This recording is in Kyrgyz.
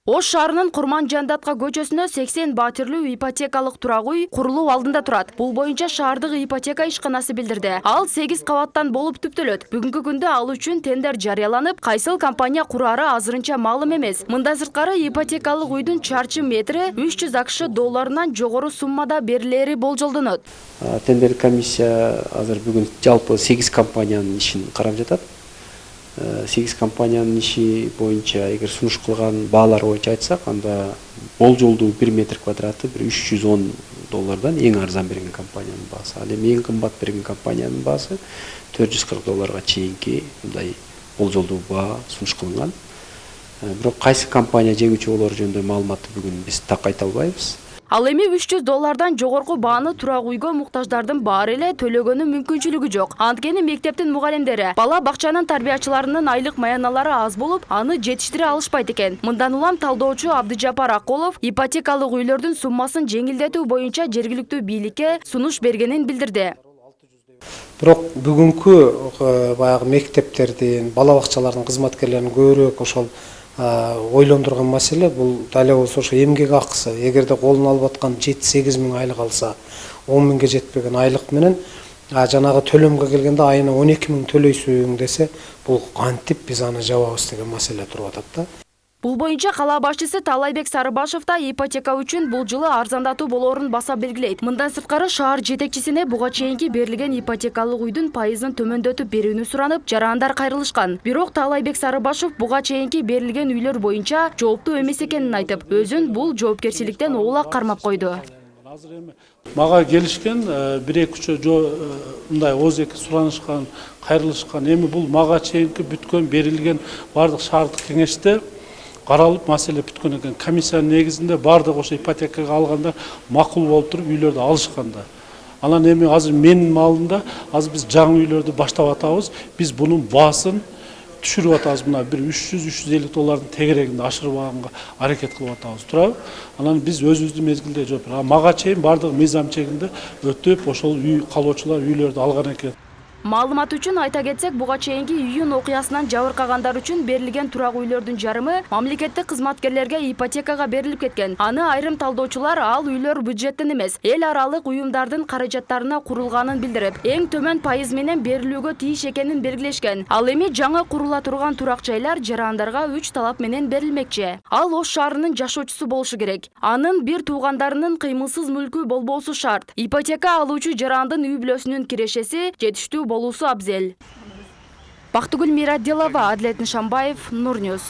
Ош шаарынын Курман Жандатка көчөсүнө 80 батирлүү ипотекалык турак үй курулуу алдында турат. Бул боюнча шаардык ипотека ишканасы билдирди. Ал 8 кабаттан болуп түптөлөт. Бүгүнкү күндө ал үчүн тендер жарыяланып, кайсыл компания курары азырынча маалым эмес. Мындан сырткары ипотекалык үйдүн чарчы метри 300 АКШ долларынан жогору суммада берилери болжолдонот. Тендер комиссия азыр бүгүн жалпы 8 компаниянын ишин карап жатат. 8 компаниянын иши боюнча эгер сунуш кылган баалар боюнча айтсак, анда болжолдуу 1 метр квадраты 310 доллардан эң арзан берген компаниянын баасы. Ал эми эң кымбат берген компаниянын баасы 440 долларга чейинки мындай болжолдуу баа сунуш кылынган. Бирок кайсы компания жеңүүчү болору жөнүндө маалыматты бүгүн биз так айта албайбыз. Ал эми 300 доллардан жогорку бааны турак үйгө муктаждардын баары эле төлөгөнүн мүмкүнчүлүгү жок. Анткени мектептин мугалимдери, бала бакчанын тарбиячыларынын айлык маяналары аз болуп, аны жетиштире алышпайт экен. Мындан улам талдоочу Абдыжапар Акулов ипотекалык үйлөрдүн суммасын жеңилдетүү боюнча жергиликтүү бийликке сунуш бергенин билдирди. Бирок бүгүнкү баягы мектептердин, бала бакчалардын кызматкерлеринин көбүрөөк ошол ойлондурган маселе бул дал болсо ошо эмгек акысы. Эгерде колуна алып аткан 7-8 миң айлык алса, 10 миңге жетпеген айлык менен жанагы төлөмгө келгенде айына 12 миң төлөйсүң десе, бул кантип биз аны жабабыз деген маселе туруп атат да. Бул боюнча кала башчысы Таалайбек Сарыбашев да ипотека үчүн бул жылы арзандатуу болоорун баса белгилейт. Мындан сырткары шаар жетекчисине буга чейинки берилген ипотекалык үйдүн пайызын төмөндөтүп берүүнү суранып, жарандар кайрылышкан. Бирок Таалайбек Сарыбашев буга чейинки берилген үйлөр боюнча жооптуу эмес экенин айтып, өзүн бул жоопкерчиликтен оолак кармап койду. Мага келишкен 1-2 мындай ооз-эки суранышкан, кайрылышкан. Эми бул мага чейинки бүткөн берилген бардык шаардык кеңеште каралып маселе бүткөн экен. Комиссиянын негизинде бардык ошо ипотекага алгандар макул болуп туруп үйлөрдү алышканда. Анан эми азыр менин маалымда азыр биз жаңы үйлөрдү баштап атабыз. Биз бунун баасын түшүрүп атабыз. Мына 300-350 доллардын тегерегинде ашырбаганга аракет кылып атабыз. Туурабы? Анан биз өзүбүздүн мезгилде жооп беребиз. Мага чейин бардык мыйзам чегинде өтүп ошол үй калоочулар үйлөрдү алган экен. Маалымат үчүн айта кетсек, буга чейинки июнь окуясынан жабыркагандар үчүн берилген турак үйлөрдүн жарымы мамлекеттик кызматкерлерге ипотекага берилип кеткен. Аны айрым талдоочулар ал үйлөр бюджеттен эмес, эл аралык уюмдардын каражаттарына курулганын билдирип, эң төмөн пайыз менен берилүүгө тийиш экенин белгилешкен. Ал эми жаңы курула турган турак жайлар жарандарга 3 талап менен берилмекчи. Ал Ош шаарынын жашоочусу болушу керек. Анын бир туугандарынын кыймылсыз мүлкү болбосу шарт. Ипотека алуучу жарандын үй бүлөсүнүн кирешеси жетиштүү болуусу абзел. Бактыгүл Мирадилова, Адлет Нишанбаев, Нур Ньюс.